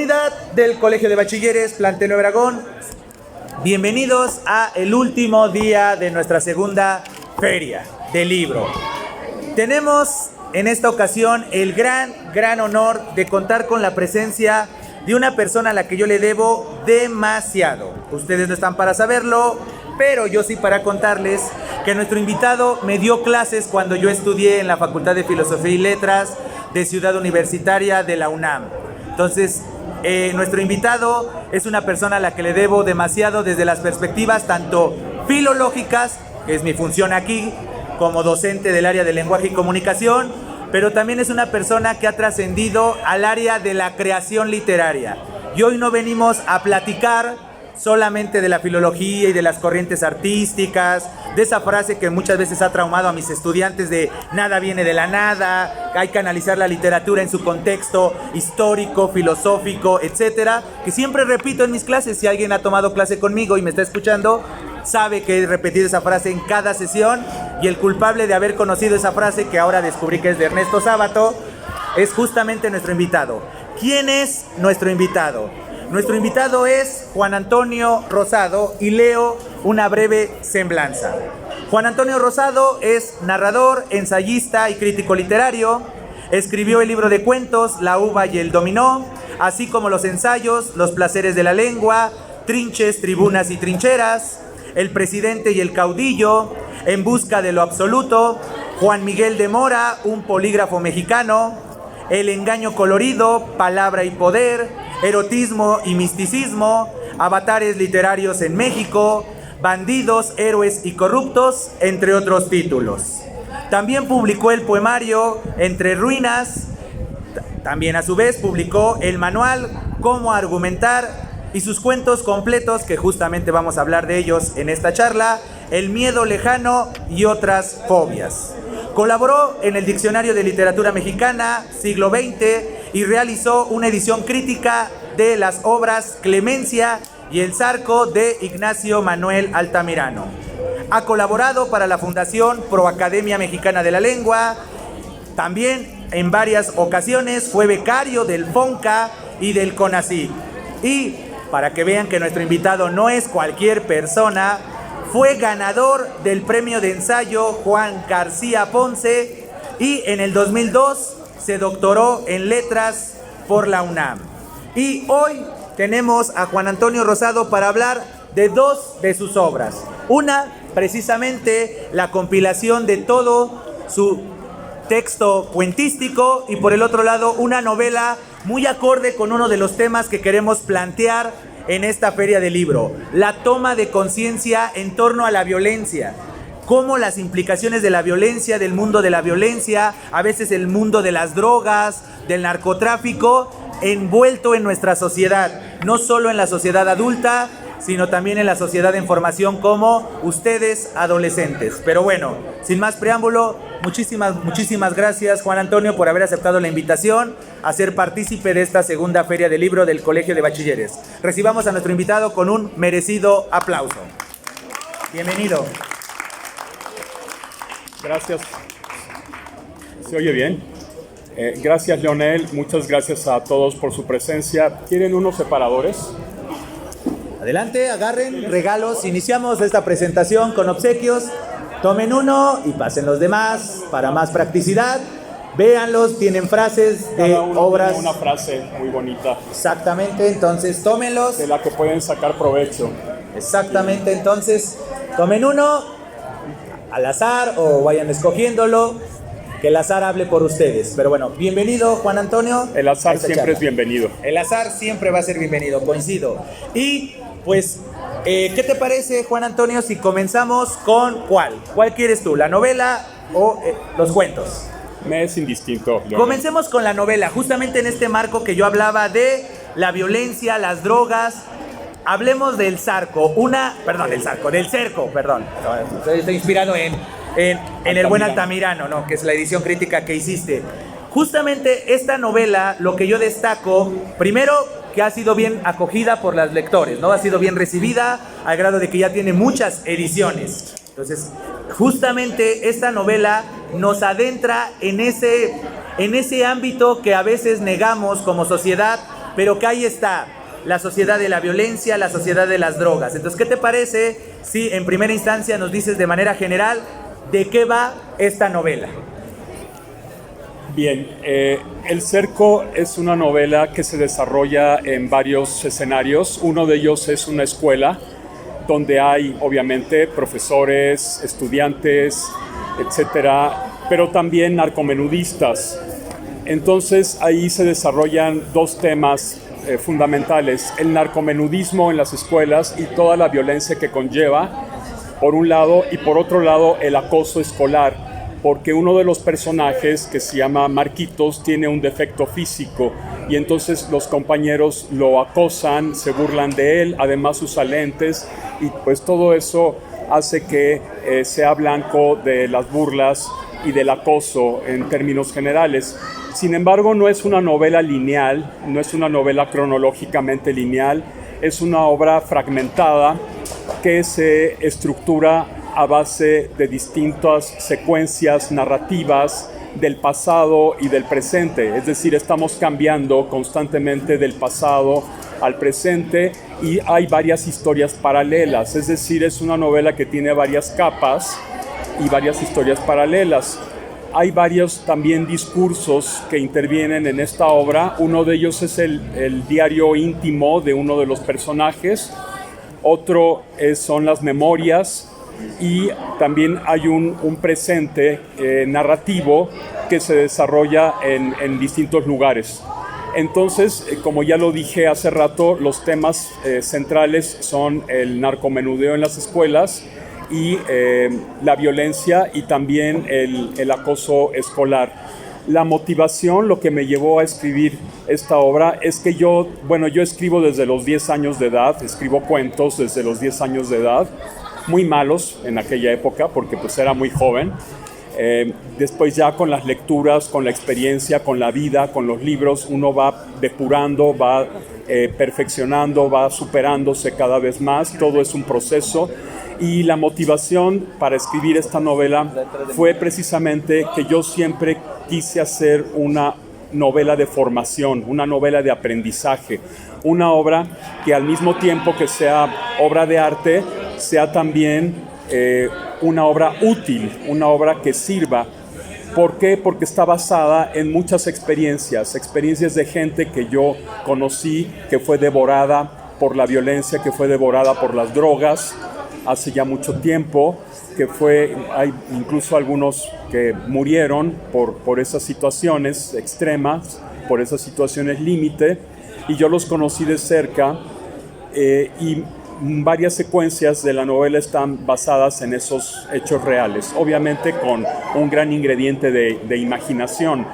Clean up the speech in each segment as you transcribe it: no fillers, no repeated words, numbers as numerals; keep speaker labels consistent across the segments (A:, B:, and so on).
A: Comunidad del Colegio de Bachilleres, Plantel Nuevo Aragón, bienvenidos a el último día de nuestra segunda feria del libro. Tenemos en esta ocasión el gran honor de contar con la presencia de una persona a la que yo le debo demasiado. Ustedes no están para saberlo, pero yo sí para contarles que nuestro invitado me dio clases cuando yo estudié en la Facultad de Filosofía y Letras de Ciudad Universitaria de la UNAM. Entonces, nuestro invitado es una persona a la que le debo demasiado desde las perspectivas tanto filológicas, que es mi función aquí, como docente del área de lenguaje y comunicación, pero también es una persona que ha trascendido al área de la creación literaria. Y hoy no venimos a platicar solamente de la filología y de las corrientes artísticas, de esa frase que muchas veces ha traumado a mis estudiantes de nada viene de la nada, hay que analizar la literatura en su contexto histórico, filosófico, etcétera, que siempre repito en mis clases. Si alguien ha tomado clase conmigo y me está escuchando, sabe que he repetido esa frase en cada sesión, y el culpable de haber conocido esa frase, que ahora descubrí que es de Ernesto Sábato, es justamente nuestro invitado. ¿Quién es nuestro invitado? Nuestro invitado es Juan Antonio Rosado, y leo una breve semblanza. Juan Antonio Rosado es narrador, ensayista y crítico literario. Escribió el libro de cuentos La uva y el dominó, así como los ensayos Los placeres de la lengua, Trinches, tribunas y trincheras, El presidente y el caudillo, En busca de lo absoluto, Juan Miguel de Mora, un polígrafo mexicano, El engaño colorido, Palabra y poder, Erotismo y misticismo, Avatares literarios en México, Bandidos, héroes y corruptos, entre otros títulos. También publicó el poemario Entre ruinas. También a su vez publicó el manual Cómo argumentar, y sus cuentos completos, que justamente vamos a hablar de ellos en esta charla, El miedo lejano y otras fobias. Colaboró en el Diccionario de Literatura Mexicana, siglo XX, y realizó una edición crítica de las obras Clemencia y El Zarco de Ignacio Manuel Altamirano. Ha colaborado para la Fundación Pro Academia Mexicana de la Lengua. También en varias ocasiones fue becario del FONCA y del CONACYT. Y para que vean que nuestro invitado no es cualquier persona, fue ganador del premio de ensayo Juan García Ponce, y en el 2002 se doctoró en letras por la UNAM. Y hoy tenemos a Juan Antonio Rosado para hablar de dos de sus obras. Una, precisamente, la compilación de todo su texto cuentístico, y por el otro lado, una novela muy acorde con uno de los temas que queremos plantear en esta feria del libro: la toma de conciencia en torno a la violencia. Cómo las implicaciones de la violencia, del mundo de la violencia, a veces el mundo de las drogas, del narcotráfico, envuelto en nuestra sociedad, no solo en la sociedad adulta, sino también en la sociedad en formación como ustedes, adolescentes. Pero bueno, sin más preámbulo, muchísimas gracias, Juan Antonio, por haber aceptado la invitación a ser partícipe de esta segunda feria del libro del Colegio de Bachilleres. Recibamos a nuestro invitado con un merecido aplauso. Bienvenido.
B: Gracias. ¿Se oye bien? Gracias, Leonel. Muchas gracias a todos por su presencia. ¿Quieren unos separadores?
A: Adelante, agarren regalos. Iniciamos esta presentación con obsequios. Tomen uno y pasen los demás para más practicidad. Véanlos, tienen frases de
B: Cada uno
A: obras.
B: tiene una frase muy bonita.
A: Exactamente, entonces tómenlos.
B: De la que pueden sacar provecho.
A: Exactamente, entonces tomen uno al azar o vayan escogiéndolo, que el azar hable por ustedes. Pero bueno, bienvenido, Juan Antonio.
B: El azar siempre es bienvenido.
A: El azar siempre va a ser bienvenido, coincido. Y pues, ¿qué te parece, Juan Antonio, si comenzamos con cuál? ¿Cuál quieres tú, la novela o los cuentos?
B: Me es indistinto, Leonel.
A: Comencemos con la novela, justamente en este marco que yo hablaba de la violencia, las drogas. Hablemos del Zarco, del Cerco. Estoy inspirado en el buen Altamirano, ¿no? Que es la edición crítica que hiciste. Justamente esta novela, lo que yo destaco, primero, que ha sido bien acogida por los lectores, ¿no? Ha sido bien recibida, al grado de que ya tiene muchas ediciones. Entonces, justamente esta novela nos adentra en ese ámbito que a veces negamos como sociedad, pero que ahí está la sociedad de la violencia, la sociedad de las drogas. Entonces, ¿qué te parece si en primera instancia nos dices de manera general de qué va esta novela?
B: Bien, El Cerco es una novela que se desarrolla en varios escenarios. Uno de ellos es una escuela donde hay, obviamente, profesores, estudiantes, etcétera, pero también narcomenudistas. Entonces, ahí se desarrollan dos temas fundamentales: el narcomenudismo en las escuelas y toda la violencia que conlleva, por un lado, y por otro lado, el acoso escolar, porque uno de los personajes, que se llama Marquitos, tiene un defecto físico y entonces los compañeros lo acosan, se burlan de él, además usa lentes y pues todo eso hace que sea blanco de las burlas y del acoso en términos generales. Sin embargo, no es una novela lineal, no es una novela cronológicamente lineal, es una obra fragmentada que se estructura a base de distintas secuencias narrativas del pasado y del presente. Es decir, estamos cambiando constantemente del pasado al presente y hay varias historias paralelas. Es decir, es una novela que tiene varias capas y varias historias paralelas. Hay varios también discursos que intervienen en esta obra. Uno de ellos es el diario íntimo de uno de los personajes. Otro son las memorias. Y también hay un presente narrativo que se desarrolla en distintos lugares. Entonces, como ya lo dije hace rato, los temas centrales son el narcomenudeo en las escuelas y la violencia y también el acoso escolar. La motivación, lo que me llevó a escribir esta obra, es que yo escribo desde los 10 años de edad, escribo cuentos desde los 10 años de edad, muy malos en aquella época porque pues era muy joven. Después ya con las lecturas, con la experiencia, con la vida, con los libros, uno va depurando, va perfeccionando, va superándose cada vez más. Todo es un proceso y la motivación para escribir esta novela fue precisamente que yo siempre quise hacer una novela de formación, una novela de aprendizaje, una obra que al mismo tiempo que sea obra de arte, sea también una obra útil, una obra que sirva. ¿Por qué? Porque está basada en muchas experiencias de gente que yo conocí, que fue devorada por la violencia, que fue devorada por las drogas hace ya mucho tiempo, hay incluso algunos que murieron por esas situaciones extremas, por esas situaciones límite, y yo los conocí de cerca y varias secuencias de la novela están basadas en esos hechos reales, obviamente con un gran ingrediente de imaginación,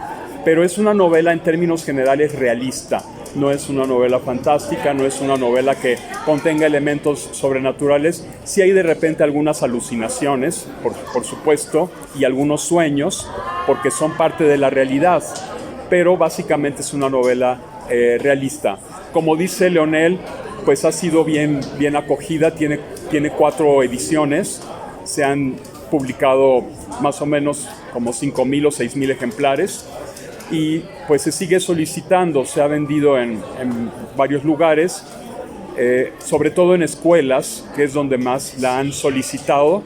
B: pero es una novela en términos generales realista. No es una novela fantástica, no es una novela que contenga elementos sobrenaturales. Sí hay de repente algunas alucinaciones, por supuesto, y algunos sueños, porque son parte de la realidad, pero básicamente es una novela realista. Como dice Leonel, pues ha sido bien acogida, tiene 4 ediciones, se han publicado más o menos como 5,000 o 6,000 ejemplares y pues se sigue solicitando, se ha vendido en varios lugares, sobre todo en escuelas, que es donde más la han solicitado,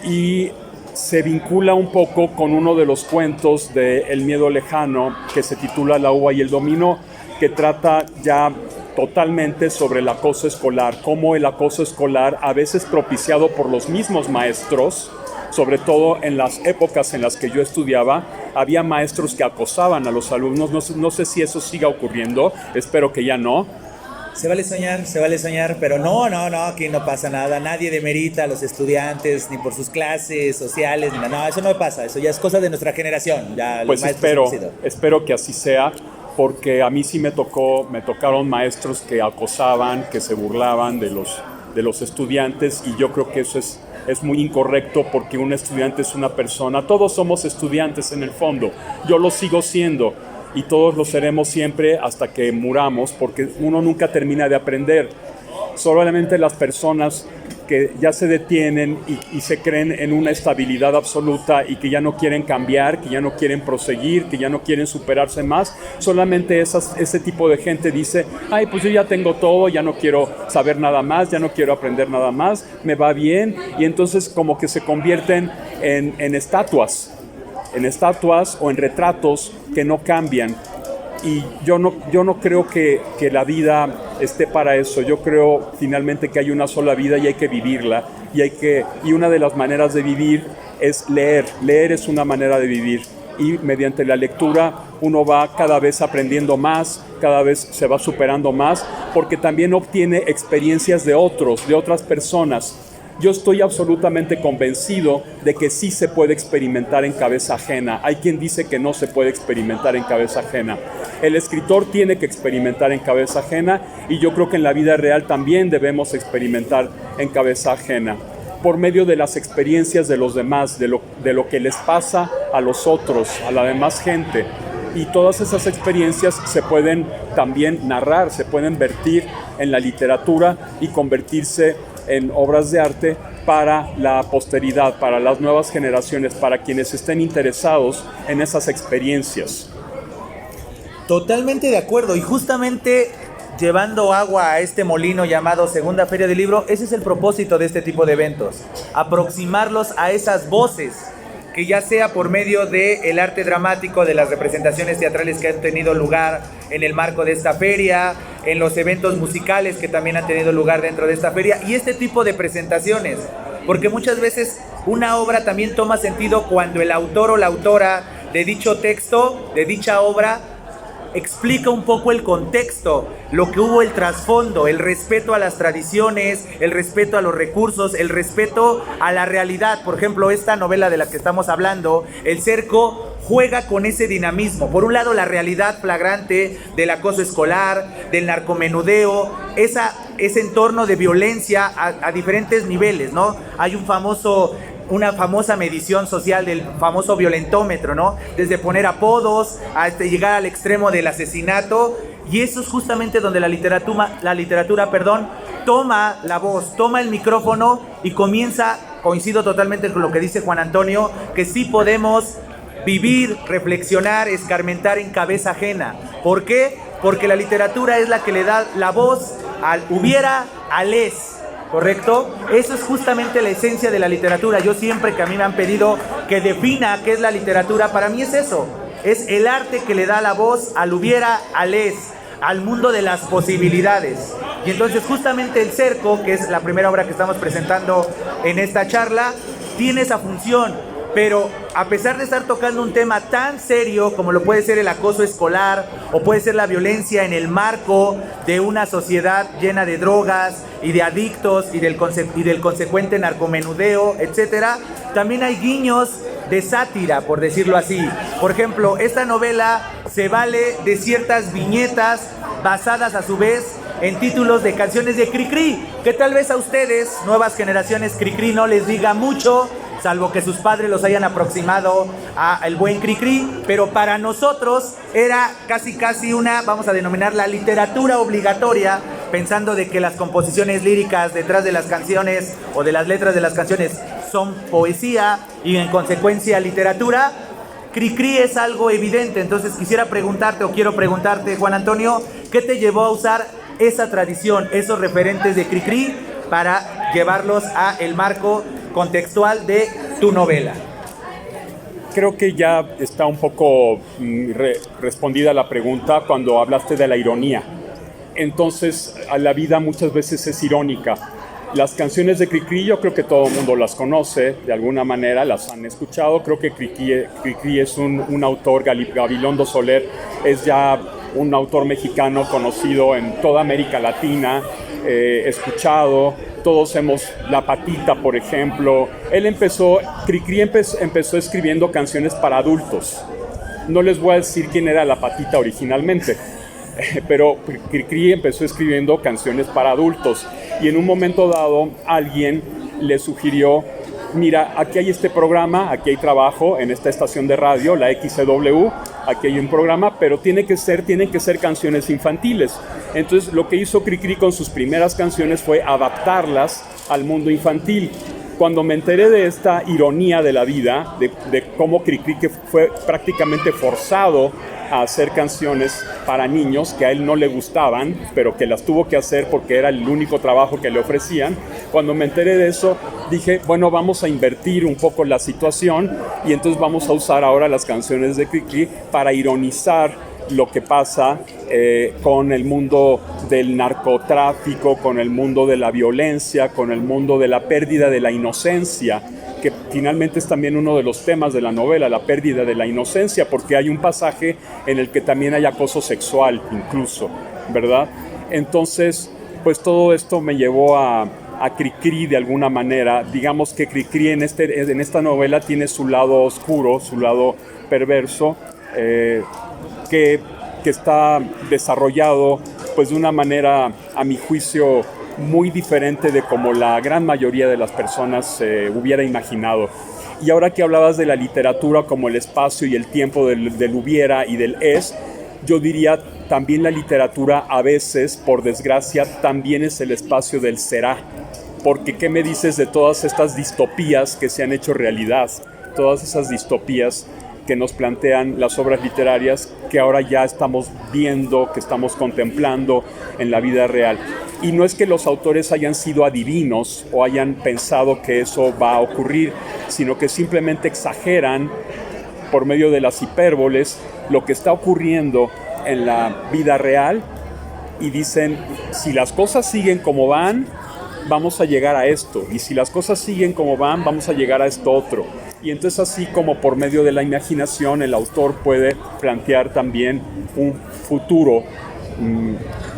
B: y se vincula un poco con uno de los cuentos de El miedo lejano que se titula La uva y el dominó, que trata ya totalmente sobre el acoso escolar, cómo el acoso escolar, a veces propiciado por los mismos maestros, sobre todo en las épocas en las que yo estudiaba, había maestros que acosaban a los alumnos. No sé si eso siga ocurriendo, espero que ya no.
A: Se vale soñar, pero no, aquí no pasa nada, nadie demerita a los estudiantes, ni por sus clases sociales, ni nada, no, eso no pasa, eso ya es cosa de nuestra generación. Ya
B: pues espero que así sea, porque a mí sí me tocaron maestros que acosaban, que se burlaban de los estudiantes, y yo creo que eso es muy incorrecto, porque un estudiante es una persona. Todos somos estudiantes en el fondo, yo lo sigo siendo, y todos lo seremos siempre hasta que muramos, porque uno nunca termina de aprender. Solamente las personas que ya se detienen y se creen en una estabilidad absoluta y que ya no quieren cambiar, que ya no quieren proseguir, que ya no quieren superarse más. Solamente ese tipo de gente dice, ay, pues yo ya tengo todo, ya no quiero saber nada más, ya no quiero aprender nada más, me va bien, y entonces como que se convierten en estatuas o en retratos que no cambian. Y yo no creo que la vida esté para eso. Yo creo finalmente que hay una sola vida y hay que vivirla. Y una de las maneras de vivir es leer. Leer es una manera de vivir. Y mediante la lectura uno va cada vez aprendiendo más, cada vez se va superando más, porque también obtiene experiencias de otras personas. Yo estoy absolutamente convencido de que sí se puede experimentar en cabeza ajena. Hay quien dice que no se puede experimentar en cabeza ajena. El escritor tiene que experimentar en cabeza ajena, y yo creo que en la vida real también debemos experimentar en cabeza ajena, por medio de las experiencias de los demás, de lo que les pasa a los otros, a la demás gente. Y todas esas experiencias se pueden también narrar, se pueden vertir en la literatura y convertirse en obras de arte para la posteridad, para las nuevas generaciones, para quienes estén interesados en esas experiencias.
A: Totalmente de acuerdo, y justamente llevando agua a este molino llamado Segunda Feria del Libro, ese es el propósito de este tipo de eventos, aproximarlos a esas voces, que ya sea por medio del arte dramático, de las representaciones teatrales que han tenido lugar en el marco de esta feria, en los eventos musicales que también han tenido lugar dentro de esta feria, y este tipo de presentaciones, porque muchas veces una obra también toma sentido cuando el autor o la autora de dicho texto, de dicha obra, explica un poco el contexto, lo que hubo, el trasfondo, el respeto a las tradiciones, el respeto a los recursos, el respeto a la realidad. Por ejemplo, esta novela de la que estamos hablando, El Cerco, juega con ese dinamismo. Por un lado, la realidad flagrante del acoso escolar, del narcomenudeo, ese entorno de violencia a diferentes niveles, ¿no? Hay una famosa medición social del famoso violentómetro, ¿no? Desde poner apodos hasta llegar al extremo del asesinato, y eso es justamente donde la literatura, toma la voz, toma el micrófono y comienza, coincido totalmente con lo que dice Juan Antonio, que sí podemos vivir, reflexionar, escarmentar en cabeza ajena. ¿Por qué? Porque la literatura es la que le da la voz al hubiera, al es. ¿Correcto? Eso es justamente la esencia de la literatura. Yo siempre que a mí me han pedido que defina qué es la literatura, para mí es eso. Es el arte que le da la voz al hubiera, al es, al mundo de las posibilidades. Y entonces justamente El Cerco, que es la primera obra que estamos presentando en esta charla, tiene esa función. Pero a pesar de estar tocando un tema tan serio como lo puede ser el acoso escolar o puede ser la violencia en el marco de una sociedad llena de drogas y de adictos y del consecuente narcomenudeo, etcétera, también hay guiños de sátira, por decirlo así. Por ejemplo, esta novela se vale de ciertas viñetas basadas a su vez en títulos de canciones de Cricri, que tal vez a ustedes, nuevas generaciones, Cricri no les diga mucho, salvo que sus padres los hayan aproximado a el buen Cricri, pero para nosotros era casi una, vamos a denominarla literatura obligatoria, pensando de que las composiciones líricas detrás de las canciones o de las letras de las canciones son poesía y en consecuencia literatura. Cricri es algo evidente. Entonces quiero preguntarte, Juan Antonio, ¿qué te llevó a usar esa tradición, esos referentes de Cricri para llevarlos a el marco contextual de tu novela?
B: Creo que ya está un poco respondida la pregunta cuando hablaste de la ironía. Entonces, la vida muchas veces es irónica. Las canciones de Cricri, yo creo que todo el mundo las conoce, de alguna manera las han escuchado. Creo que Cricri es un autor, Gabilondo Soler es ya un autor mexicano conocido en toda América Latina, escuchado. Todos hemos La Patita, por ejemplo. Cricri empezó escribiendo canciones para adultos. No les voy a decir quién era La Patita originalmente, pero Cricri empezó escribiendo canciones para adultos, y en un momento dado alguien le sugirió: mira, aquí hay este programa, aquí hay trabajo en esta estación de radio, la XCW, aquí hay un programa, pero tienen que ser canciones infantiles. Entonces lo que hizo Cricri con sus primeras canciones fue adaptarlas al mundo infantil. Cuando me enteré de esta ironía de la vida, de cómo Cricri, que fue prácticamente forzado a hacer canciones para niños que a él no le gustaban, pero que las tuvo que hacer porque era el único trabajo que le ofrecían. Cuando me enteré de eso, dije, bueno, vamos a invertir un poco la situación y entonces vamos a usar ahora las canciones de Cricri para ironizar lo que pasa con el mundo del narcotráfico, con el mundo de la violencia, con el mundo de la pérdida de la inocencia, que finalmente es también uno de los temas de la novela, la pérdida de la inocencia, porque hay un pasaje en el que también hay acoso sexual incluso, ¿verdad? Entonces, pues todo esto me llevó a Cricri de alguna manera. Digamos que Cricri en esta novela tiene su lado oscuro, su lado perverso, que está desarrollado pues de una manera, a mi juicio, muy diferente de como la gran mayoría de las personas hubiera imaginado. Y ahora que hablabas de la literatura como el espacio y el tiempo del hubiera y del es, yo diría también la literatura a veces, por desgracia, también es el espacio del será. Porque ¿qué me dices de todas estas distopías que se han hecho realidad? Todas esas distopías que nos plantean las obras literarias que ahora ya estamos viendo, que estamos contemplando en la vida real. Y no es que los autores hayan sido adivinos o hayan pensado que eso va a ocurrir, sino que simplemente exageran por medio de las hipérboles lo que está ocurriendo en la vida real y dicen, si las cosas siguen como van, vamos a llegar a esto, y si las cosas siguen como van, vamos a llegar a esto otro. Y entonces así como por medio de la imaginación el autor puede plantear también un futuro,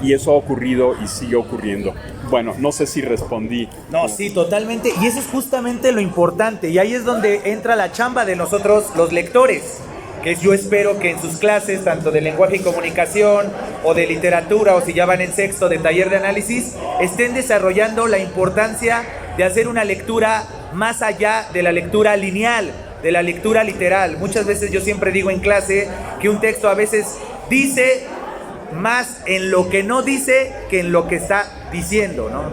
B: y eso ha ocurrido y sigue ocurriendo. Bueno, no sé si respondí.
A: No, sí, totalmente, y eso es justamente lo importante, y ahí es donde entra la chamba de nosotros los lectores, que yo espero que en sus clases, tanto de lenguaje y comunicación, o de literatura, o si ya van en sexto de taller de análisis, estén desarrollando la importancia de hacer una lectura más allá de la lectura lineal, de la lectura literal. Muchas veces yo siempre digo en clase que un texto a veces dice más en lo que no dice que en lo que está diciendo, ¿no?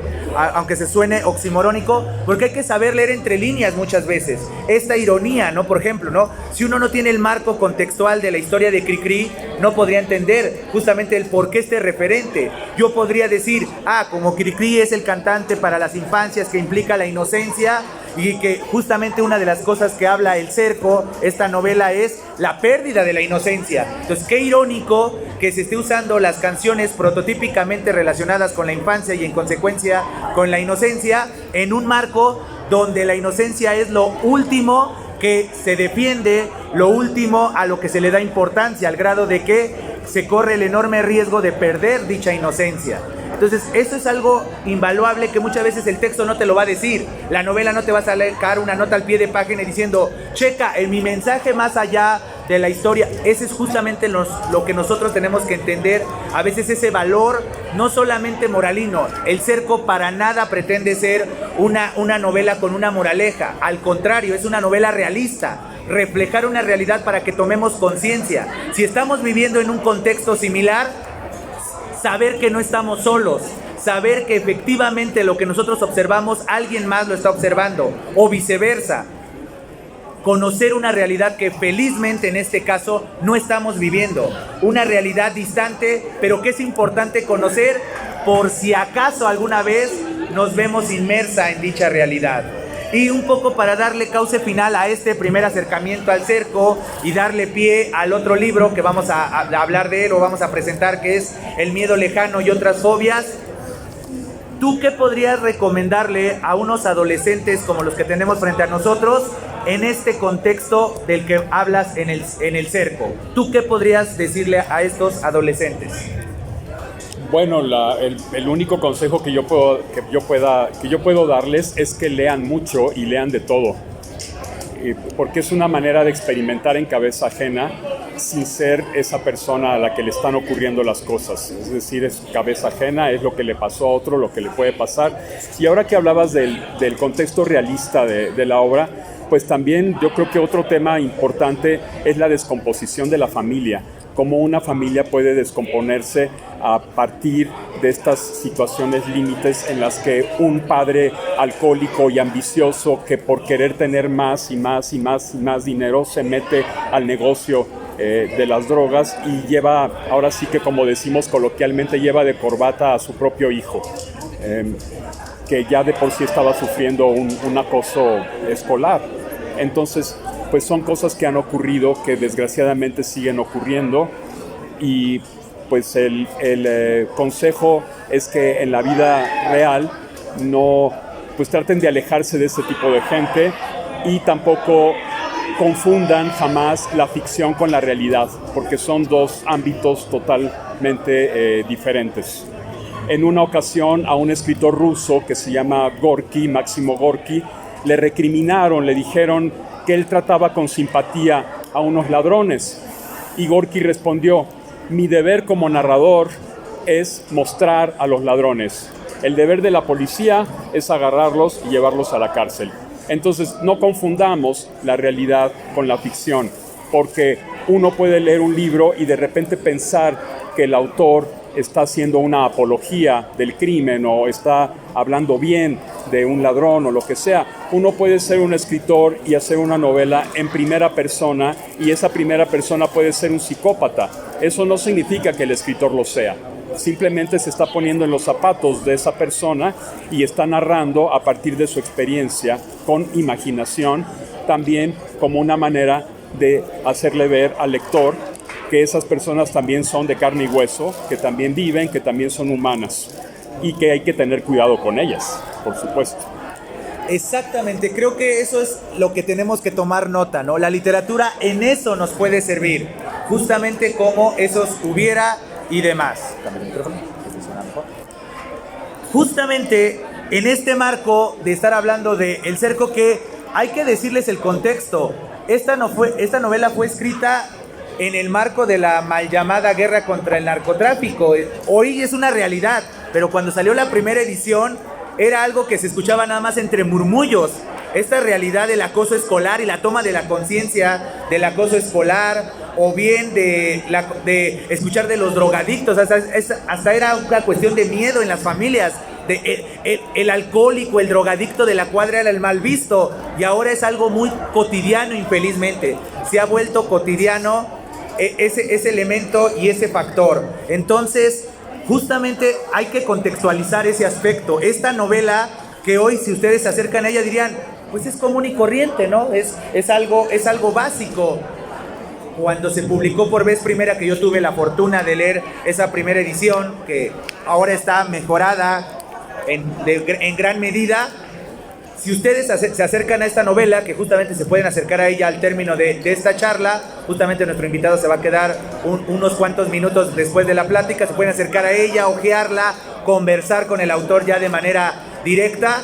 A: Aunque se suene oximorónico, porque hay que saber leer entre líneas muchas veces. Esta ironía, ¿no? Por ejemplo, ¿no? Si uno no tiene el marco contextual de la historia de Cricri, no podría entender justamente el por qué este referente. Yo podría decir, como Cricri es el cantante para las infancias que implica la inocencia, y que justamente una de las cosas que habla El Cerco, esta novela, es la pérdida de la inocencia. Entonces, qué irónico que se esté usando las canciones prototípicamente relacionadas con la infancia y en consecuencia con la inocencia en un marco donde la inocencia es lo último que se defiende, lo último a lo que se le da importancia, al grado de que se corre el enorme riesgo de perder dicha inocencia. Entonces, eso es algo invaluable que muchas veces el texto no te lo va a decir. La novela no te va a sacar una nota al pie de página diciendo, checa, en mi mensaje más allá de la historia. Ese es justamente lo que nosotros tenemos que entender. A veces ese valor, no solamente moralino. El Cerco para nada pretende ser una novela con una moraleja. Al contrario, es una novela realista. Reflejar una realidad para que tomemos conciencia. Si estamos viviendo en un contexto similar, saber que no estamos solos, saber que efectivamente lo que nosotros observamos, alguien más lo está observando, o viceversa. Conocer una realidad que felizmente en este caso no estamos viviendo, una realidad distante, pero que es importante conocer por si acaso alguna vez nos vemos inmersa en dicha realidad. Y un poco para darle cauce final a este primer acercamiento al Cerco y darle pie al otro libro que vamos a hablar de él o vamos a presentar, que es El miedo lejano y otras fobias. ¿Tú qué podrías recomendarle a unos adolescentes como los que tenemos frente a nosotros en este contexto del que hablas en el Cerco? ¿Tú qué podrías decirle a estos adolescentes?
B: Bueno, el único consejo que yo puedo darles es que lean mucho y lean de todo, porque es una manera de experimentar en cabeza ajena sin ser esa persona a la que le están ocurriendo las cosas. Es decir, es cabeza ajena, es lo que le pasó a otro, lo que le puede pasar. Y ahora que hablabas del contexto realista de la obra, pues también yo creo que otro tema importante es la descomposición de la familia. cómo una familia puede descomponerse a partir de estas situaciones límites en las que un padre alcohólico y ambicioso que por querer tener más y más y más y más dinero se mete al negocio de las drogas y lleva, ahora sí que como decimos coloquialmente, lleva de corbata a su propio hijo, que ya de por sí estaba sufriendo un acoso escolar. Entonces, pues son cosas que han ocurrido, que desgraciadamente siguen ocurriendo, y pues el consejo es que en la vida real no, pues traten de alejarse de ese tipo de gente y tampoco confundan jamás la ficción con la realidad, porque son dos ámbitos totalmente diferentes. En una ocasión a un escritor ruso que se llama Gorky, Máximo Gorky, le recriminaron, le dijeron que él trataba con simpatía a unos ladrones. Y Gorky respondió: mi deber como narrador es mostrar a los ladrones. El deber de la policía es agarrarlos y llevarlos a la cárcel. Entonces, no confundamos la realidad con la ficción, porque uno puede leer un libro y de repente pensar que el autor está haciendo una apología del crimen o está hablando bien de un ladrón o lo que sea. Uno puede ser un escritor y hacer una novela en primera persona, y esa primera persona puede ser un psicópata. Eso no significa que el escritor lo sea. Simplemente se está poniendo en los zapatos de esa persona y está narrando a partir de su experiencia con imaginación, también como una manera de hacerle ver al lector que esas personas también son de carne y hueso, que también viven, que también son humanas y que hay que tener cuidado con ellas, por supuesto.
A: Exactamente, creo que eso es lo que tenemos que tomar nota, ¿no? La literatura en eso nos puede servir, justamente como esos hubiera y demás. Justamente en este marco de estar hablando de El Cerco, que hay que decirles el contexto. Esta novela fue escrita en el marco de la mal llamada guerra contra el narcotráfico. Hoy es una realidad, pero cuando salió la primera edición era algo que se escuchaba nada más entre murmullos. Esta realidad del acoso escolar y la toma de la conciencia del acoso escolar, o bien de escuchar de los drogadictos, hasta era una cuestión de miedo en las familias. El alcohólico, el drogadicto de la cuadra era el mal visto, y ahora es algo muy cotidiano, infelizmente. Se ha vuelto cotidiano ese elemento y ese factor. Entonces, justamente hay que contextualizar ese aspecto. Esta novela, que hoy si ustedes se acercan a ella dirían, pues es común y corriente, ¿no? Es algo básico. Cuando se publicó por vez primera, que yo tuve la fortuna de leer esa primera edición, que ahora está mejorada en gran medida, si ustedes se acercan a esta novela, que justamente se pueden acercar a ella al término de esta charla, justamente nuestro invitado se va a quedar unos cuantos minutos después de la plática, se pueden acercar a ella, hojearla, conversar con el autor ya de manera directa.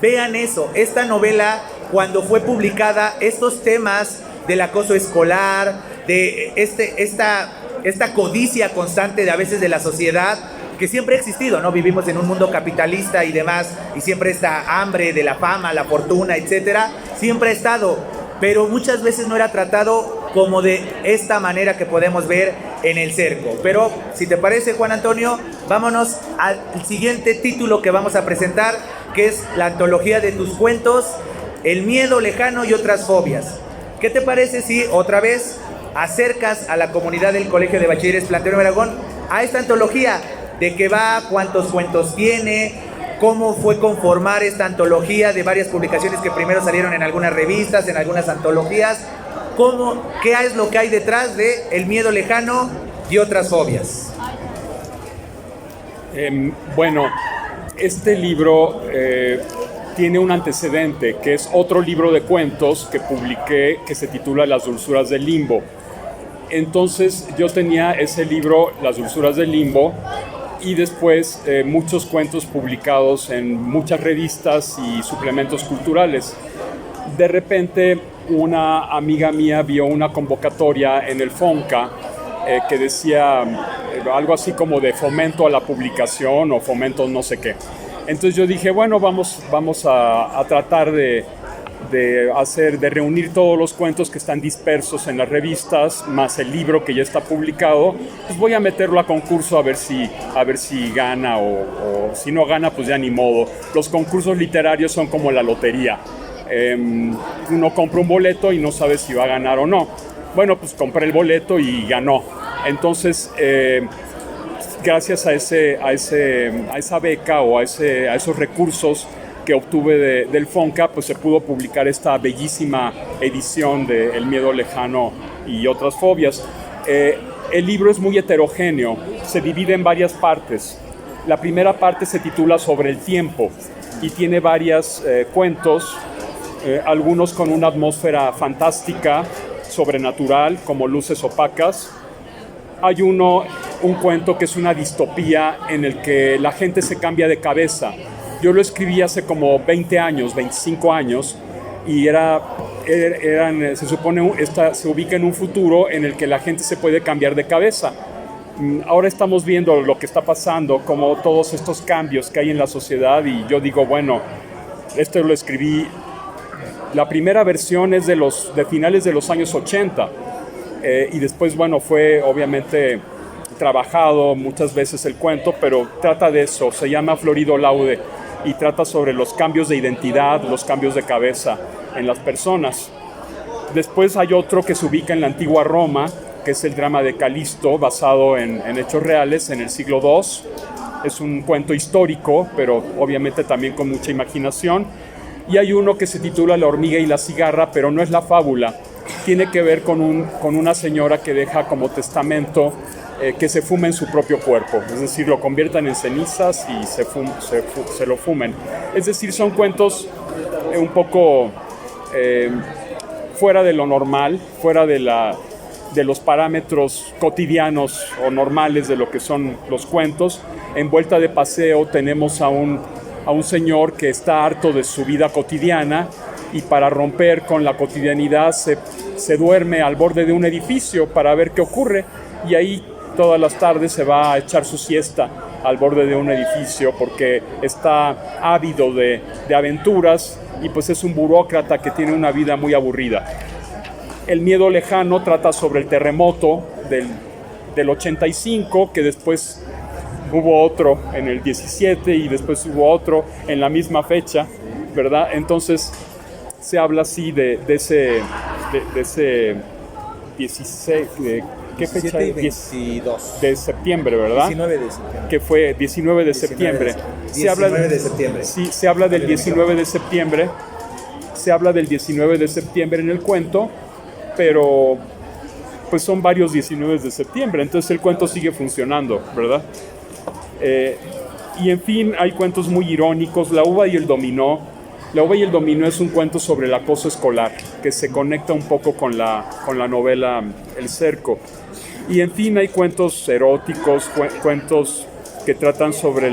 A: Vean eso, esta novela, cuando fue publicada, estos temas del acoso escolar, de esta codicia constante de a veces de la sociedad, que siempre ha existido, ¿no? Vivimos en un mundo capitalista y demás, y siempre esta hambre de la fama, la fortuna, etcétera, siempre ha estado, pero muchas veces no era tratado como de esta manera que podemos ver en El Cerco. Pero si te parece, Juan Antonio, vámonos al siguiente título que vamos a presentar, que es la antología de tus cuentos, El miedo lejano y otras fobias. ¿Qué te parece si otra vez acercas a la comunidad del Colegio de Bachilleres Planteo Nuevo Aragón a esta antología? ¿De qué va? ¿Cuántos cuentos tiene? ¿Cómo fue conformar esta antología de varias publicaciones que primero salieron en algunas revistas, en algunas antologías? ¿Qué es lo que hay detrás de El miedo lejano y otras fobias?
B: Bueno, este libro tiene un antecedente, que es otro libro de cuentos que publiqué, que se titula Las dulzuras del limbo. Entonces yo tenía ese libro, Las dulzuras del limbo, y después muchos cuentos publicados en muchas revistas y suplementos culturales. De repente una amiga mía vio una convocatoria en el FONCA que decía algo así como de fomento a la publicación o fomento no sé qué. Entonces yo dije, bueno, vamos a tratar de de reunir todos los cuentos que están dispersos en las revistas, más el libro que ya está publicado, pues voy a meterlo a concurso a ver si gana o si no gana, pues ya ni modo. Los concursos literarios son como la lotería. Uno compra un boleto y no sabe si va a ganar o no. Bueno, pues compré el boleto y ganó. Entonces, gracias a esa beca o a esos recursos que obtuve del FONCA, pues se pudo publicar esta bellísima edición de El miedo lejano y otras fobias. El libro es muy heterogéneo, se divide en varias partes. La primera parte se titula Sobre el tiempo y tiene varios cuentos, algunos con una atmósfera fantástica, sobrenatural, como Luces opacas. Hay un cuento que es una distopía en el que la gente se cambia de cabeza. Yo lo escribí hace como 20 años, 25 años, y se supone se ubica en un futuro en el que la gente se puede cambiar de cabeza. Ahora estamos viendo lo que está pasando, como todos estos cambios que hay en la sociedad, y yo digo, bueno, esto lo escribí, la primera versión es de finales de los años 80, y después, bueno, fue obviamente trabajado muchas veces el cuento, pero trata de eso, se llama Florido Laude, y trata sobre los cambios de identidad, los cambios de cabeza en las personas. Después hay otro que se ubica en la antigua Roma, que es el drama de Calisto, basado en hechos reales en el siglo II. Es un cuento histórico, pero obviamente también con mucha imaginación. Y hay uno que se titula La hormiga y la cigarra, pero no es la fábula. Tiene que ver con una señora que deja como testamento que se fumen su propio cuerpo, es decir, lo conviertan en cenizas y se lo fumen. Es decir, son cuentos un poco fuera de lo normal, fuera de los parámetros cotidianos o normales de lo que son los cuentos. En Vuelta de Paseo tenemos a un señor que está harto de su vida cotidiana y para romper con la cotidianidad se duerme al borde de un edificio para ver qué ocurre, y ahí todas las tardes se va a echar su siesta al borde de un edificio porque está ávido de aventuras y pues es un burócrata que tiene una vida muy aburrida. El miedo lejano trata sobre el terremoto del 85, que después hubo otro en el 17 y después hubo otro en la misma fecha, ¿verdad? Entonces se habla así de ese 16... ¿Qué fecha es?
A: 22
B: de septiembre, ¿verdad?
A: 19 de septiembre.
B: Que fue 19 de septiembre.
A: 19 de septiembre.
B: Sí, se habla del 19 de septiembre. Se habla del 19 de septiembre en el cuento, pero pues son varios 19 de septiembre, entonces el cuento sigue funcionando, ¿verdad? Y en fin, hay cuentos muy irónicos. La uva y el dominó. La uva y el dominó es un cuento sobre el acoso escolar, que se conecta un poco con la novela El cerco. Y en fin, hay cuentos eróticos, cuentos que tratan sobre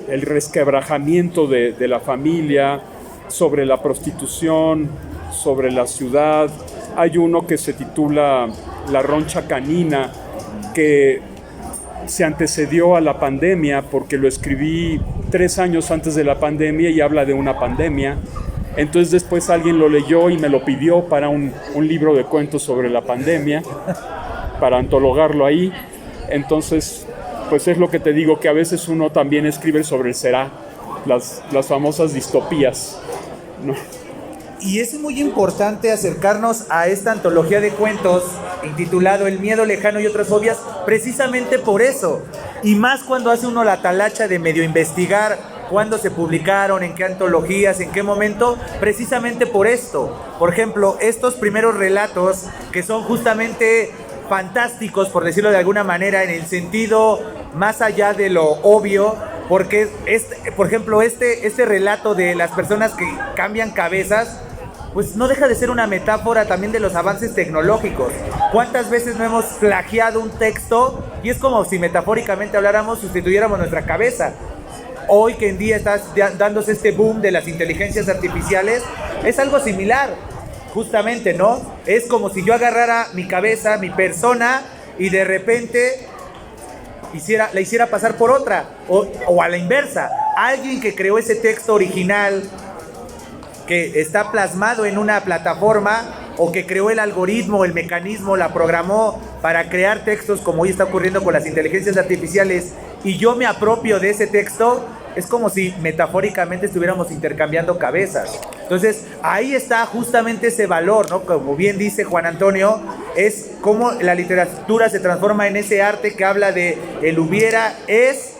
B: el resquebrajamiento de la familia, sobre la prostitución, sobre la ciudad. Hay uno que se titula La roncha canina, que se antecedió a la pandemia porque lo escribí 3 años antes de la pandemia y habla de una pandemia. Entonces después alguien lo leyó y me lo pidió para un libro de cuentos sobre la pandemia, para antologarlo ahí. Entonces, pues es lo que te digo, que a veces uno también escribe sobre el será, las famosas distopías, ¿no?
A: Y es muy importante acercarnos a esta antología de cuentos intitulado El miedo lejano y otras fobias, precisamente por eso. Y más cuando hace uno la talacha de medio investigar cuándo se publicaron, en qué antologías, en qué momento, precisamente por esto. Por ejemplo, estos primeros relatos que son justamente fantásticos, por decirlo de alguna manera, en el sentido más allá de lo obvio, porque por ejemplo, este relato de las personas que cambian cabezas, pues no deja de ser una metáfora también de los avances tecnológicos. ¿Cuántas veces no hemos plagiado un texto y es como si metafóricamente habláramos, sustituyéramos nuestra cabeza? Hoy que en día está dándose este boom de las inteligencias artificiales, es algo similar, justamente, ¿no? Es como si yo agarrara mi cabeza, mi persona, y de repente la hiciera pasar por otra, o a la inversa. alguien que creó ese texto original que está plasmado en una plataforma, o que creó el algoritmo, el mecanismo, la programó para crear textos como hoy está ocurriendo con las inteligencias artificiales, y yo me apropio de ese texto, es como si metafóricamente estuviéramos intercambiando cabezas. Entonces ahí está justamente ese valor, ¿no? Como bien dice Juan Antonio, es cómo la literatura se transforma en ese arte que habla de el hubiera, es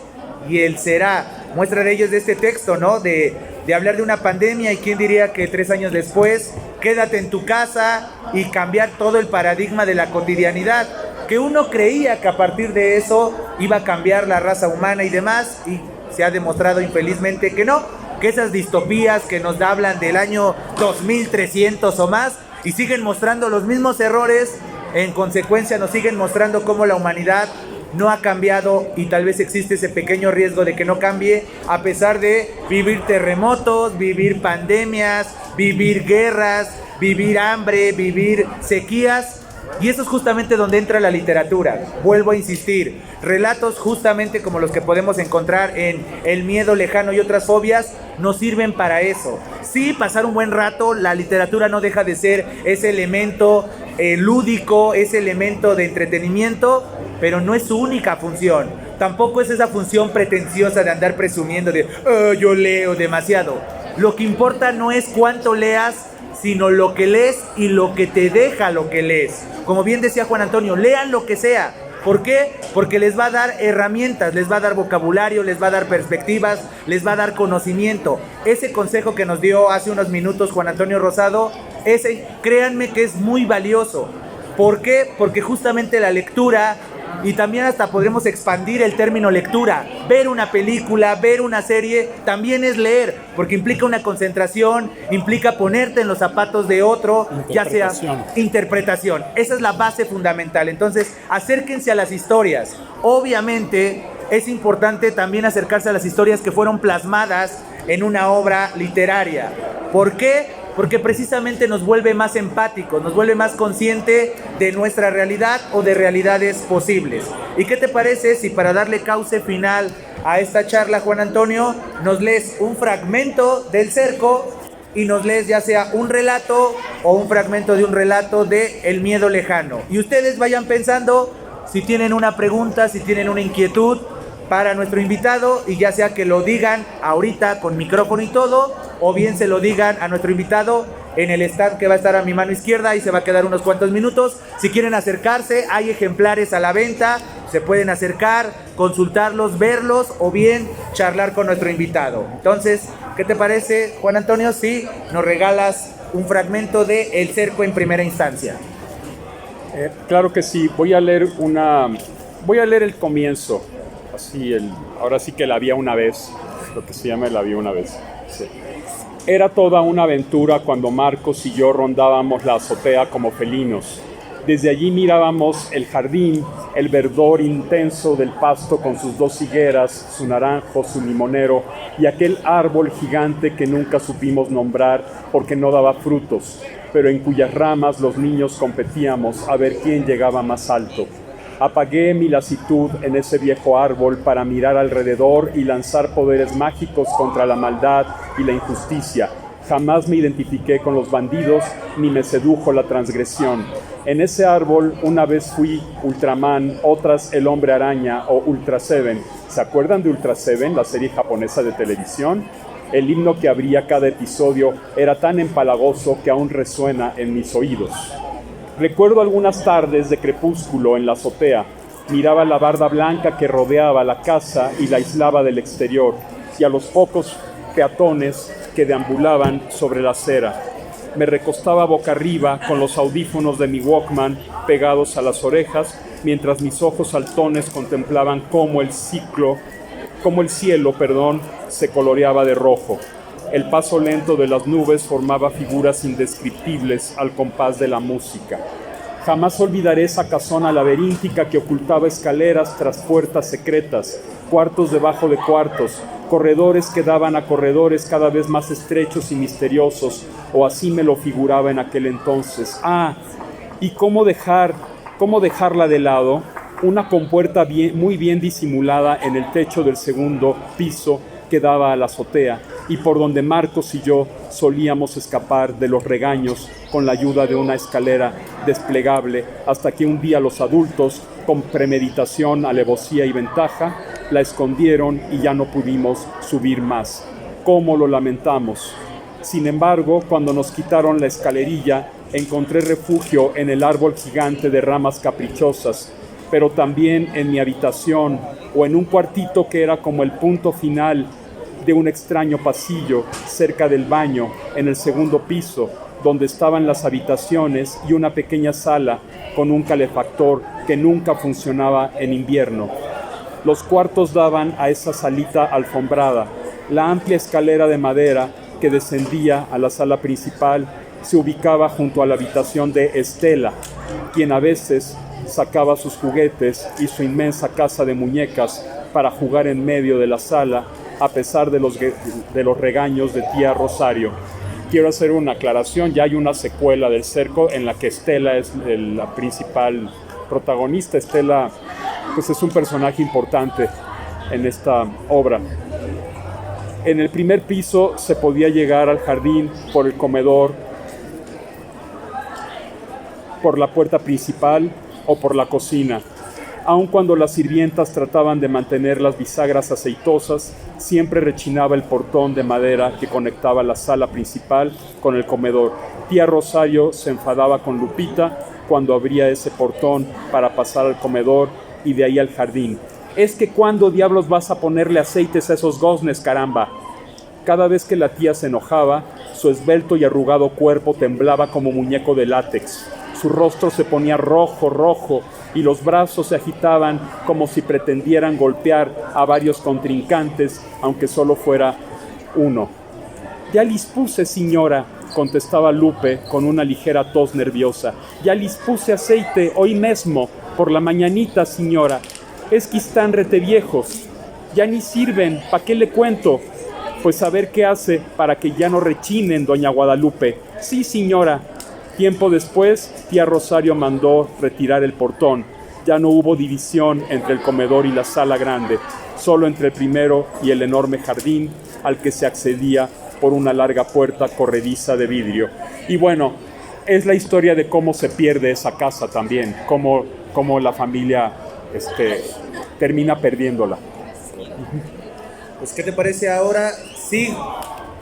A: y el será. Muestra de ello es de este texto, ¿no? De hablar de una pandemia, y quién diría que 3 años después, quédate en tu casa y cambiar todo el paradigma de la cotidianidad, que uno creía que a partir de eso iba a cambiar la raza humana y demás, y se ha demostrado infelizmente que no, que esas distopías que nos hablan del año 2300 o más y siguen mostrando los mismos errores, en consecuencia nos siguen mostrando cómo la humanidad no ha cambiado, y tal vez existe ese pequeño riesgo de que no cambie, a pesar de vivir terremotos, vivir pandemias, vivir guerras, vivir hambre, vivir sequías. Y eso es justamente donde entra la literatura. Vuelvo a insistir, relatos justamente como los que podemos encontrar en El miedo lejano y otras fobias nos sirven para eso. Sí, pasar un buen rato, la literatura no deja de ser ese elemento lúdico, ese elemento de entretenimiento, pero no es su única función. Tampoco es esa función pretenciosa de andar presumiendo de yo leo demasiado. Lo que importa no es cuánto leas, sino lo que lees y lo que te deja lo que lees. Como bien decía Juan Antonio, lean lo que sea. ¿Por qué? Porque les va a dar herramientas, les va a dar vocabulario, les va a dar perspectivas, les va a dar conocimiento. Ese consejo que nos dio hace unos minutos Juan Antonio Rosado, ese, créanme que es muy valioso. ¿Por qué? Porque justamente la lectura, y también hasta podremos expandir el término lectura, ver una película, ver una serie, también es leer, porque implica una concentración, implica ponerte en los zapatos de otro, ya sea interpretación. Esa es la base fundamental. Entonces, acérquense a las historias. Obviamente, es importante también acercarse a las historias que fueron plasmadas en una obra literaria. ¿Por qué? Porque precisamente nos vuelve más empáticos, nos vuelve más consciente de nuestra realidad o de realidades posibles. ¿Y qué te parece si, para darle cauce final a esta charla, Juan Antonio, nos lees un fragmento del Cerco y nos lees ya sea un relato o un fragmento de un relato de El miedo lejano? Y ustedes vayan pensando si tienen una pregunta, si tienen una inquietud para nuestro invitado, y ya sea que lo digan ahorita con micrófono y todo, o bien se lo digan a nuestro invitado en el stand que va a estar a mi mano izquierda y se va a quedar unos cuantos minutos. Si quieren acercarse, hay ejemplares a la venta, se pueden acercar, consultarlos, verlos, o bien charlar con nuestro invitado. Entonces, ¿qué te parece, Juan Antonio, si nos regalas un fragmento de El Cerco en primera instancia?
B: Claro que sí, voy a leer el comienzo. Ahora sí que la había una vez, lo que se llama la había una vez. Sí. Era toda una aventura cuando Marcos y yo rondábamos la azotea como felinos. Desde allí mirábamos el jardín, el verdor intenso del pasto con sus 2 higueras, su naranjo, su limonero y aquel árbol gigante que nunca supimos nombrar porque no daba frutos, pero en cuyas ramas los niños competíamos a ver quién llegaba más alto. Apagué mi lasitud en ese viejo árbol para mirar alrededor y lanzar poderes mágicos contra la maldad y la injusticia. Jamás me identifiqué con los bandidos ni me sedujo la transgresión. En ese árbol una vez fui Ultraman, otras el Hombre Araña o Ultra Seven. ¿Se acuerdan de Ultra Seven, la serie japonesa de televisión? El himno que abría cada episodio era tan empalagoso que aún resuena en mis oídos. Recuerdo algunas tardes de crepúsculo en la azotea. Miraba la barda blanca que rodeaba la casa y la aislaba del exterior, y a los pocos peatones que deambulaban sobre la acera. Me recostaba boca arriba con los audífonos de mi Walkman pegados a las orejas, mientras mis ojos saltones contemplaban cómo el cielo, se coloreaba de rojo. El paso lento de las nubes formaba figuras indescriptibles al compás de la música. Jamás olvidaré esa casona laberíntica que ocultaba escaleras tras puertas secretas, cuartos debajo de cuartos, corredores que daban a corredores cada vez más estrechos y misteriosos, o así me lo figuraba en aquel entonces. ¿Y cómo dejarla de lado? Una compuerta muy bien disimulada en el techo del segundo piso que daba a la azotea y por donde Marcos y yo solíamos escapar de los regaños con la ayuda de una escalera desplegable, hasta que un día los adultos, con premeditación, alevosía y ventaja, la escondieron y ya no pudimos subir más. ¿Cómo lo lamentamos? Sin embargo, cuando nos quitaron la escalerilla, encontré refugio en el árbol gigante de ramas caprichosas, pero también en mi habitación o en un cuartito que era como el punto final de un extraño pasillo cerca del baño en el segundo piso, donde estaban las habitaciones y una pequeña sala con un calefactor que nunca funcionaba en invierno. Los cuartos daban a esa salita alfombrada. La amplia escalera de madera que descendía a la sala principal se ubicaba junto a la habitación de Estela, quien a veces sacaba sus juguetes y su inmensa casa de muñecas para jugar en medio de la sala, a pesar de los regaños de tía Rosario. Quiero hacer una aclaración, ya hay una secuela del Cerco en la que Estela es la principal protagonista. Estela pues es un personaje importante en esta obra. En el primer piso se podía llegar al jardín por el comedor, por la puerta principal o por la cocina. Aun cuando las sirvientas trataban de mantener las bisagras aceitosas, siempre rechinaba el portón de madera que conectaba la sala principal con el comedor. Tía Rosario se enfadaba con Lupita cuando abría ese portón para pasar al comedor y de ahí al jardín. «Es que ¿cuándo diablos vas a ponerle aceites a esos goznes, caramba?». Cada vez que la tía se enojaba, su esbelto y arrugado cuerpo temblaba como muñeco de látex. Su rostro se ponía rojo y los brazos se agitaban como si pretendieran golpear a varios contrincantes, aunque solo fuera uno. «Ya lis puse, señora», contestaba Lupe con una ligera tos nerviosa. «Ya lis puse aceite hoy mesmo, por la mañanita, señora. Es que están rete viejos. Ya ni sirven, ¿pa' qué le cuento? Pues a ver qué hace para que ya no rechinen, doña Guadalupe». «Sí, señora». Tiempo después, tía Rosario mandó retirar el portón. Ya no hubo división entre el comedor y la sala grande, solo entre el primero y el enorme jardín, al que se accedía por una larga puerta corrediza de vidrio. Y bueno, es la historia de cómo se pierde esa casa también, cómo la familia termina perdiéndola.
A: Pues, ¿qué te parece ahora? Sí,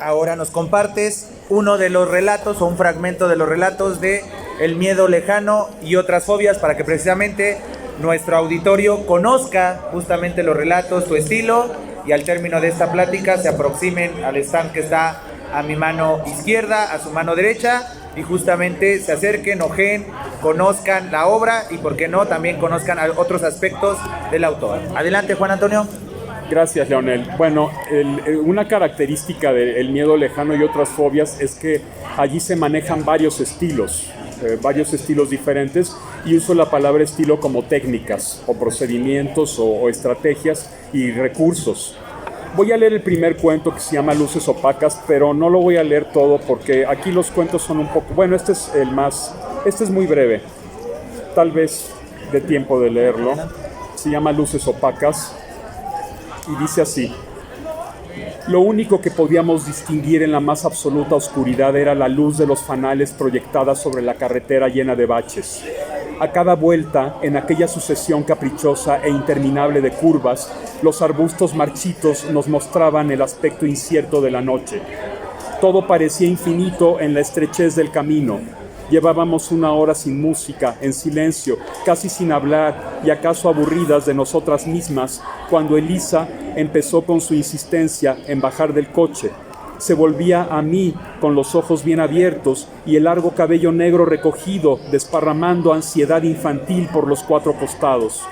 A: ahora nos compartes uno de los relatos o un fragmento de los relatos de El miedo lejano y otras fobias, para que precisamente nuestro auditorio conozca justamente los relatos, tu estilo, y al término de esta plática se aproximen al stand que está a mi mano izquierda, a su mano derecha, y justamente se acerquen, ojeen, conozcan la obra y, por qué no, también conozcan otros aspectos del autor. Adelante, Juan Antonio.
B: Gracias, Leonel. Bueno, una característica del miedo lejano y otras fobias es que allí se manejan varios estilos diferentes, y uso la palabra estilo como técnicas o procedimientos o estrategias y recursos. Voy a leer el primer cuento, que se llama Luces opacas, pero no lo voy a leer todo porque aquí los cuentos son un poco... Bueno, este es muy breve, tal vez dé tiempo de leerlo. Se llama Luces opacas y dice así: lo único que podíamos distinguir en la más absoluta oscuridad era la luz de los fanales proyectada sobre la carretera llena de baches. A cada vuelta, en aquella sucesión caprichosa e interminable de curvas, los arbustos marchitos nos mostraban el aspecto incierto de la noche. Todo parecía infinito en la estrechez del camino. Llevábamos una hora sin música, en silencio, casi sin hablar y acaso aburridas de nosotras mismas, cuando Elisa empezó con su insistencia en bajar del coche. Se volvía a mí con los ojos bien abiertos y el largo cabello negro recogido, desparramando ansiedad infantil por los cuatro costados.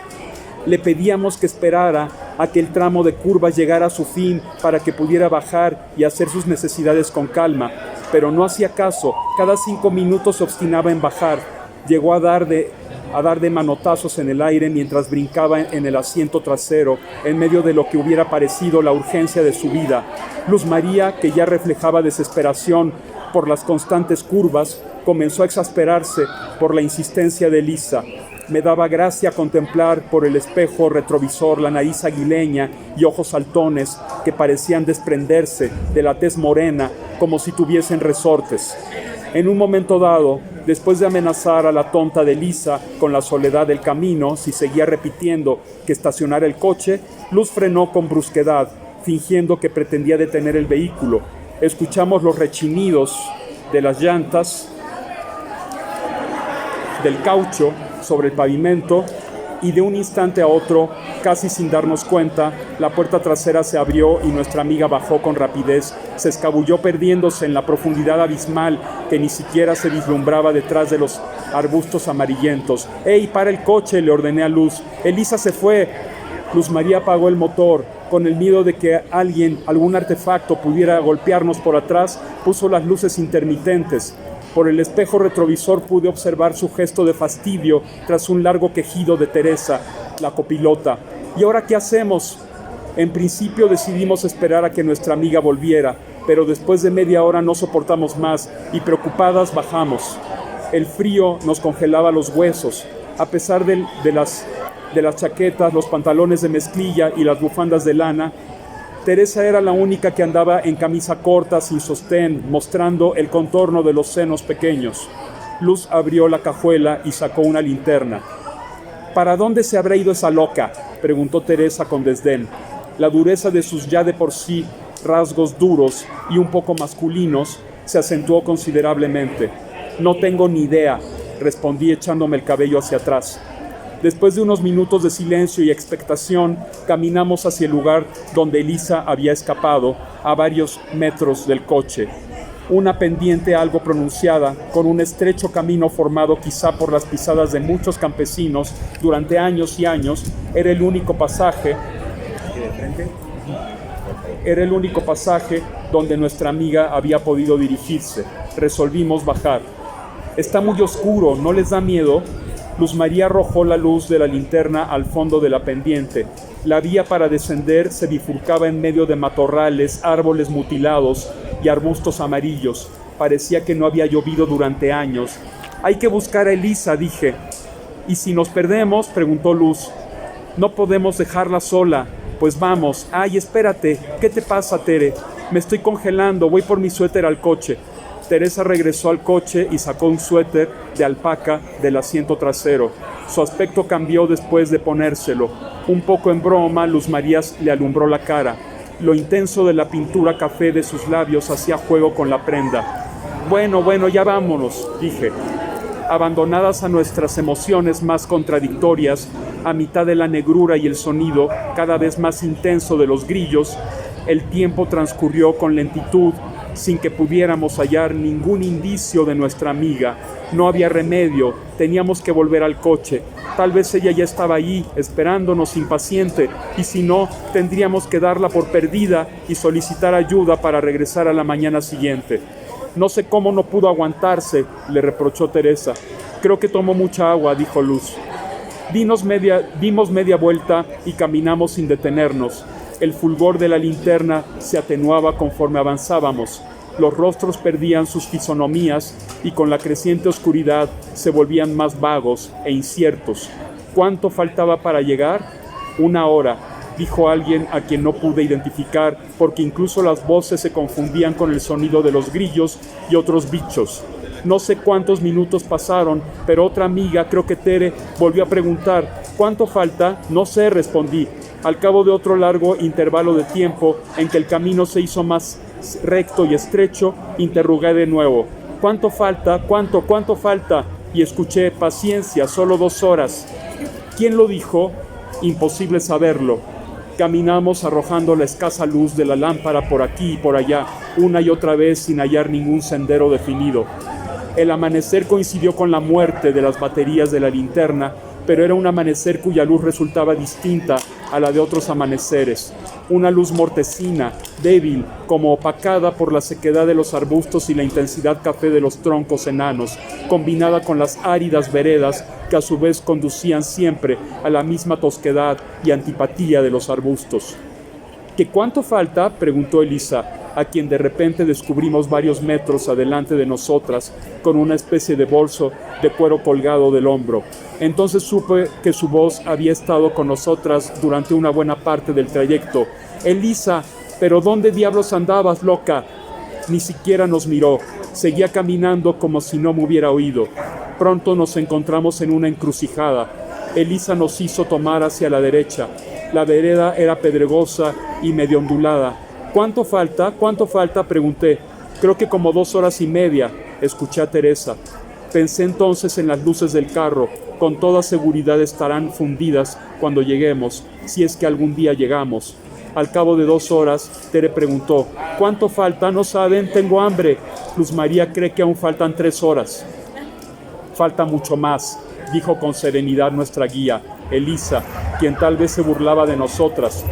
B: Le pedíamos que esperara a que el tramo de curvas llegara a su fin para que pudiera bajar y hacer sus necesidades con calma, pero no hacía caso. Cada 5 minutos se obstinaba en bajar. Llegó a dar de manotazos en el aire mientras brincaba en el asiento trasero, en medio de lo que hubiera parecido la urgencia de su vida. Luz María, que ya reflejaba desesperación por las constantes curvas, comenzó a exasperarse por la insistencia de Elisa. Me daba gracia contemplar por el espejo retrovisor la nariz aguileña y ojos saltones que parecían desprenderse de la tez morena como si tuviesen resortes. En un momento dado, después de amenazar a la tonta de Lisa con la soledad del camino si seguía repitiendo que estacionara el coche, Luz frenó con brusquedad, fingiendo que pretendía detener el vehículo. Escuchamos los rechinidos de las llantas, del caucho sobre el pavimento, y de un instante a otro, casi sin darnos cuenta, la puerta trasera se abrió y nuestra amiga bajó con rapidez. Se escabulló perdiéndose en la profundidad abismal que ni siquiera se vislumbraba detrás de los arbustos amarillentos. ¡Ey, para el coche!, le ordené a Luz. ¡Elisa se fue! Luz María apagó el motor. Con el miedo de que alguien, algún artefacto pudiera golpearnos por atrás, puso las luces intermitentes. Por el espejo retrovisor pude observar su gesto de fastidio tras un largo quejido de Teresa, la copilota. ¿Y ahora qué hacemos? En principio decidimos esperar a que nuestra amiga volviera, pero después de media hora no soportamos más y preocupadas bajamos. El frío nos congelaba los huesos. A pesar de las chaquetas, los pantalones de mezclilla y las bufandas de lana, Teresa era la única que andaba en camisa corta, sin sostén, mostrando el contorno de los senos pequeños. Luz abrió la cajuela y sacó una linterna. ¿Para dónde se habrá ido esa loca?, preguntó Teresa con desdén. La dureza de sus ya de por sí rasgos duros y un poco masculinos se acentuó considerablemente. No tengo ni idea, respondí echándome el cabello hacia atrás. Después de unos minutos de silencio y expectación, caminamos hacia el lugar donde Elisa había escapado, a varios metros del coche. Una pendiente algo pronunciada, con un estrecho camino formado quizá por las pisadas de muchos campesinos durante años y años, era el único pasaje donde nuestra amiga había podido dirigirse. Resolvimos bajar. Está muy oscuro, ¿no les da miedo? Luz María arrojó la luz de la linterna al fondo de la pendiente. La vía para descender se bifurcaba en medio de matorrales, árboles mutilados y arbustos amarillos. Parecía que no había llovido durante años. «Hay que buscar a Elisa», dije. «¿Y si nos perdemos?», preguntó Luz. «No podemos dejarla sola». «Pues vamos». «Ay, espérate. ¿Qué te pasa, Tere?» «Me estoy congelando. Voy por mi suéter al coche». Teresa regresó al coche y sacó un suéter de alpaca del asiento trasero. Su aspecto cambió después de ponérselo. Un poco en broma, Luz María le alumbró la cara. Lo intenso de la pintura café de sus labios hacía juego con la prenda. Bueno, ya vámonos», dije. Abandonadas a nuestras emociones más contradictorias, a mitad de la negrura y el sonido cada vez más intenso de los grillos, el tiempo transcurrió con lentitud, sin que pudiéramos hallar ningún indicio de nuestra amiga. No había remedio, teníamos que volver al coche. Tal vez ella ya estaba allí, esperándonos impaciente, y si no, tendríamos que darla por perdida y solicitar ayuda para regresar a la mañana siguiente. «No sé cómo no pudo aguantarse», le reprochó Teresa. «Creo que tomó mucha agua», dijo Luz. Dimos media vuelta y caminamos sin detenernos. El fulgor de la linterna se atenuaba conforme avanzábamos. Los rostros perdían sus fisonomías y con la creciente oscuridad se volvían más vagos e inciertos. ¿Cuánto faltaba para llegar? 1 hora, dijo alguien a quien no pude identificar porque incluso las voces se confundían con el sonido de los grillos y otros bichos. No sé cuántos minutos pasaron, pero otra amiga, creo que Tere, volvió a preguntar: «¿Cuánto falta?». «No sé», respondí. Al cabo de otro largo intervalo de tiempo en que el camino se hizo más recto y estrecho, interrogué de nuevo: «¿Cuánto falta? ¿Cuánto falta?». Y escuché: «Paciencia, solo 2 horas». ¿Quién lo dijo? Imposible saberlo. Caminamos arrojando la escasa luz de la lámpara por aquí y por allá, una y otra vez sin hallar ningún sendero definido. El amanecer coincidió con la muerte de las baterías de la linterna, pero era un amanecer cuya luz resultaba distinta a la de otros amaneceres. Una luz mortecina, débil, como opacada por la sequedad de los arbustos y la intensidad café de los troncos enanos, combinada con las áridas veredas que a su vez conducían siempre a la misma tosquedad y antipatía de los arbustos. ¿Qué cuánto falta?, preguntó Elisa. a quien de repente descubrimos varios metros adelante de nosotras, con una especie de bolso de cuero colgado del hombro. Entonces supe que su voz había estado con nosotras durante una buena parte del trayecto. «Elisa, ¿pero dónde diablos andabas, loca?» Ni siquiera nos miró. Seguía caminando como si no me hubiera oído. Pronto nos encontramos en una encrucijada. Elisa nos hizo tomar hacia la derecha. La vereda era pedregosa y medio ondulada. «¿Cuánto falta? ¿Cuánto falta?», pregunté. «Creo que como 2 horas y media», escuché a Teresa. Pensé entonces en las luces del carro. Con toda seguridad estarán fundidas cuando lleguemos, si es que algún día llegamos. Al cabo de 2 horas, Tere preguntó: «¿Cuánto falta? ¿No saben? Tengo hambre». Luz María cree que aún faltan 3 horas. «Falta mucho más», dijo con serenidad nuestra guía, Elisa, quien tal vez se burlaba de nosotras.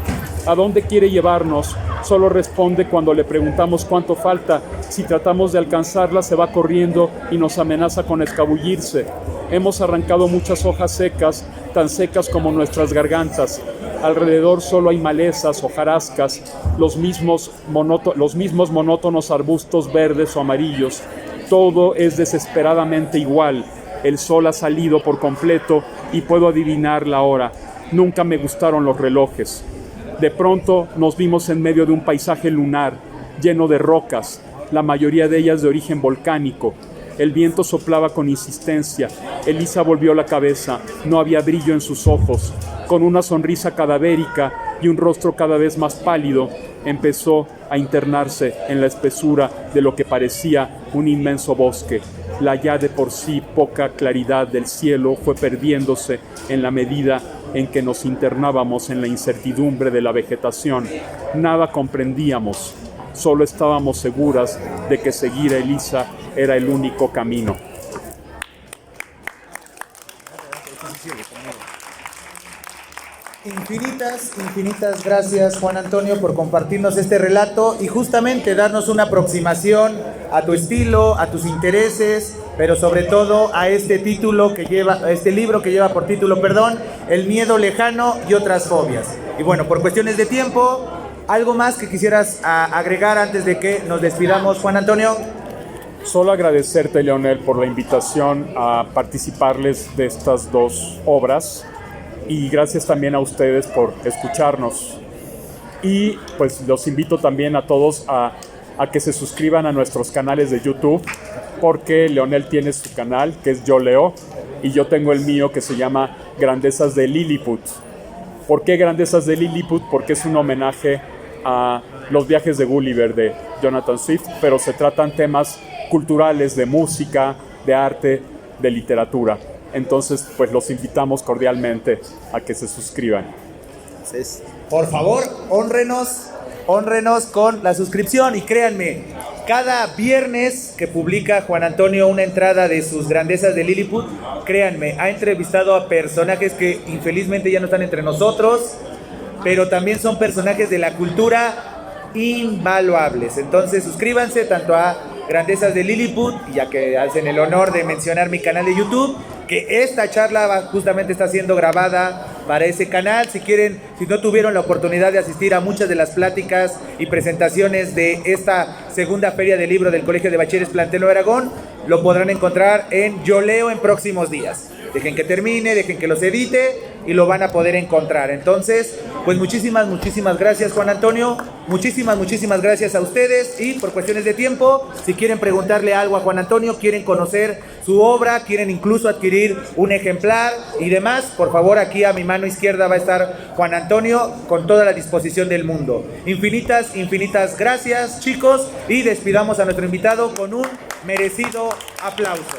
B: «¿A dónde quiere llevarnos?». Solo responde cuando le preguntamos cuánto falta. Si tratamos de alcanzarla, se va corriendo y nos amenaza con escabullirse. Hemos arrancado muchas hojas secas, tan secas como nuestras gargantas. Alrededor solo hay malezas, hojarascas, los mismos monótonos arbustos verdes o amarillos. Todo es desesperadamente igual. El sol ha salido por completo y puedo adivinar la hora. Nunca me gustaron los relojes. De pronto nos vimos en medio de un paisaje lunar, lleno de rocas, la mayoría de ellas de origen volcánico. El viento soplaba con insistencia. Elisa volvió la cabeza. No había brillo en sus ojos. Con una sonrisa cadavérica y un rostro cada vez más pálido, empezó a internarse en la espesura de lo que parecía un inmenso bosque. La ya de por sí poca claridad del cielo fue perdiéndose en la medida en que nos internábamos en la incertidumbre de la vegetación. Nada comprendíamos, solo estábamos seguras de que seguir a Elisa era el único camino.
A: Infinitas gracias, Juan Antonio, por compartirnos este relato y justamente darnos una aproximación a tu estilo, a tus intereses, pero sobre todo a este libro que lleva por título, El miedo lejano y otras fobias. Y bueno, por cuestiones de tiempo, ¿algo más que quisieras agregar antes de que nos despidamos, Juan Antonio?
B: Solo agradecerte, Leonel, por la invitación a participarles de estas 2 obras. Y gracias también a ustedes por escucharnos. Y pues los invito también a todos a que se suscriban a nuestros canales de YouTube, porque Leonel tiene su canal, que es Yo Leo, y yo tengo el mío, que se llama Grandezas de Lilliput. ¿Por qué Grandezas de Lilliput? Porque es un homenaje a los viajes de Gulliver de Jonathan Swift, pero se tratan temas culturales, de música, de arte, de literatura. Entonces, pues los invitamos cordialmente a que se suscriban.
A: Entonces, por favor, hónrenos con la suscripción y créanme, cada viernes que publica Juan Antonio una entrada de sus Grandezas de Lilliput, créanme, ha entrevistado a personajes que infelizmente ya no están entre nosotros, pero también son personajes de la cultura invaluables. Entonces, suscríbanse tanto a Grandezas de Lilliput, ya que hacen el honor de mencionar mi canal de YouTube, que esta charla justamente está siendo grabada para ese canal. Si no tuvieron la oportunidad de asistir a muchas de las pláticas y presentaciones de esta segunda feria del libro del Colegio de Bachilleres Plantel Nuevo Aragón, lo podrán encontrar en Yo Leo en próximos días. Dejen que termine, dejen que los edite y lo van a poder encontrar. Entonces, pues muchísimas gracias, Juan Antonio. Muchísimas gracias a ustedes. Y por cuestiones de tiempo, si quieren preguntarle algo a Juan Antonio, quieren conocer su obra, quieren incluso adquirir un ejemplar y demás, por favor, aquí a mi mano izquierda va a estar Juan Antonio con toda la disposición del mundo. Infinitas gracias, chicos, y despidamos a nuestro invitado con un merecido aplauso.